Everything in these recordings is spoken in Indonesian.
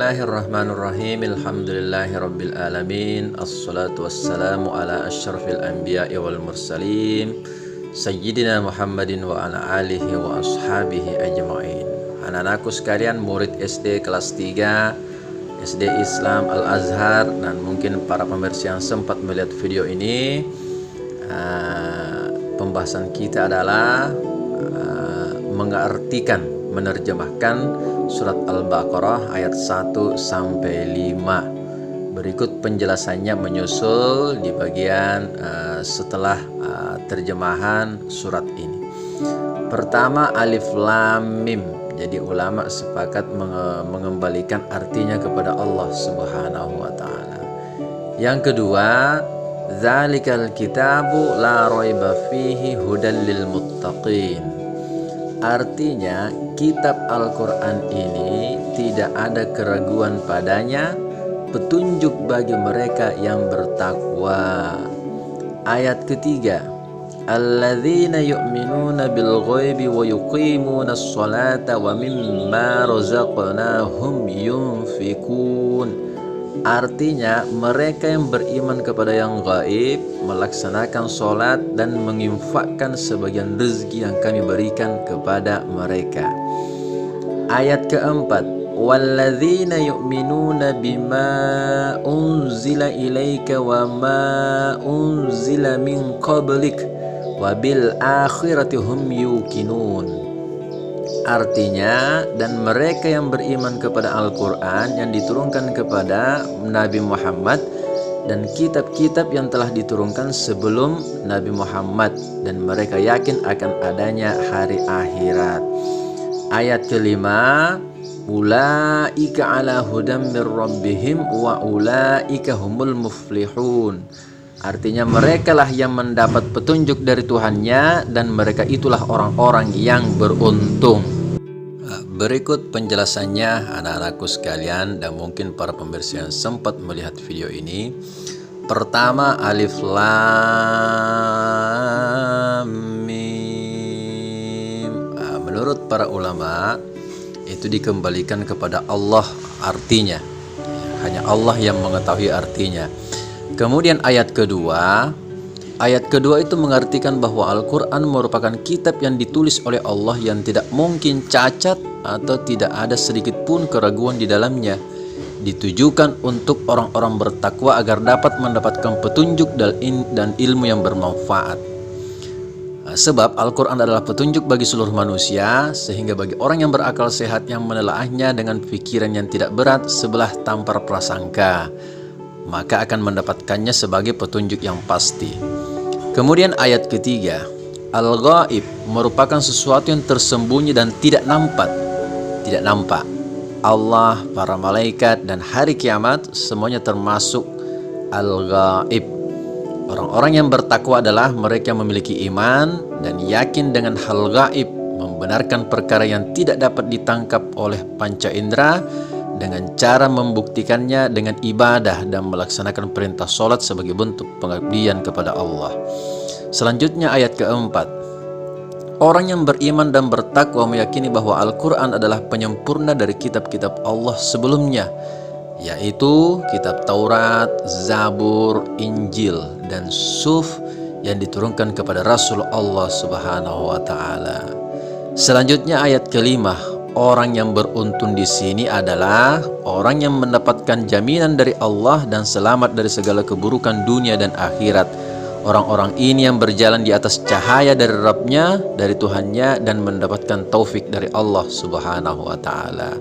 Bismillahirrahmanirrahim. Alhamdulillahirabbil alamin. Assalatu wassalamu ala asyrafil anbiya'i wal mursalin Sayyidina Muhammadin wa ala alihi wa ashabihi ajma'in. Anak-anakku sekalian, murid SD kelas 3 SD Islam Al-Azhar, dan mungkin para pemirsa yang sempat melihat video ini, pembahasan kita adalah menerjemahkan surat Al-Baqarah ayat 1 sampai 5. Berikut penjelasannya menyusul di bagian setelah terjemahan surat ini. Pertama, alif lam mim. Jadi ulama sepakat mengembalikan artinya kepada Allah Subhanahu wa taala. Yang kedua, dzalikal kitabu la raiba fihi hudal lil muttaqin. Artinya, kitab Al-Quran ini tidak ada keraguan padanya, petunjuk bagi mereka yang bertakwa. Ayat ketiga, alladzina yu'minuna bil ghaibi wa yuqimuna as-salata wa mimma razaqnahum yunfikun. Artinya, mereka yang beriman kepada yang gaib, melaksanakan sholat dan menginfakkan sebagian rezeki yang kami berikan kepada mereka. Ayat keempat, walladzina yu'minuna bima unzila ilaika wa ma unzila min qablik wa bil akhirati hum yuqinun. Artinya, dan mereka yang beriman kepada Al-Quran yang diturunkan kepada Nabi Muhammad dan kitab-kitab yang telah diturunkan sebelum Nabi Muhammad, dan mereka yakin akan adanya hari akhirat. Ayat kelima, ulaika ala hudam mir rabbihim wa ulaika humul muflihun. Artinya, merekalah yang mendapat petunjuk dari Tuhannya dan mereka itulah orang-orang yang beruntung. Berikut penjelasannya anak-anakku sekalian dan mungkin para pemirsa yang sempat melihat video ini. Pertama, alif lam mim. Menurut para ulama itu dikembalikan kepada Allah artinya. Hanya Allah yang mengetahui artinya. Kemudian ayat kedua itu mengartikan bahwa Al-Quran merupakan kitab yang ditulis oleh Allah yang tidak mungkin cacat atau tidak ada sedikit pun keraguan di dalamnya. Ditujukan untuk orang-orang bertakwa agar dapat mendapatkan petunjuk dan ilmu yang bermanfaat. Sebab Al-Quran adalah petunjuk bagi seluruh manusia, sehingga bagi orang yang berakal sehat yang menelaahnya dengan pikiran yang tidak berat sebelah tampar prasangka, maka akan mendapatkannya sebagai petunjuk yang pasti. Kemudian ayat ketiga, al-ghaib merupakan sesuatu yang tersembunyi dan tidak nampak. Allah, para malaikat, dan hari kiamat semuanya termasuk al-ghaib. Orang-orang yang bertakwa adalah mereka yang memiliki iman dan yakin dengan hal gaib, membenarkan perkara yang tidak dapat ditangkap oleh panca indera dengan cara membuktikannya dengan ibadah dan melaksanakan perintah sholat sebagai bentuk pengabdian kepada Allah. Selanjutnya ayat keempat, orang yang beriman dan bertakwa meyakini bahwa Al-Quran adalah penyempurna dari kitab-kitab Allah sebelumnya, yaitu kitab Taurat, Zabur, Injil, dan Suf yang diturunkan kepada Rasul Allah Subhanahu wa taala. Selanjutnya ayat kelima, orang yang beruntung di sini adalah orang yang mendapatkan jaminan dari Allah dan selamat dari segala keburukan dunia dan akhirat. Orang-orang ini yang berjalan di atas cahaya dari Rabb-nya, dari Tuhannya, dan mendapatkan taufik dari Allah Subhanahu wa taala.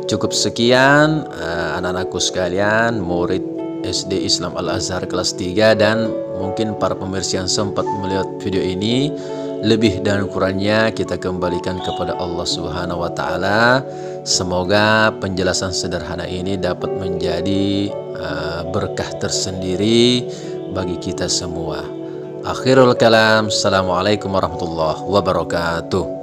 Cukup sekian anak-anakku sekalian, murid SD Islam Al-Azhar kelas 3 dan mungkin para pemirsa yang sempat melihat video ini. Lebih dan kurangnya kita kembalikan kepada Allah Subhanahu wa taala. Semoga penjelasan sederhana ini dapat menjadi berkah tersendiri bagi kita semua. Akhirul kalam, assalamualaikum warahmatullahi wabarakatuh.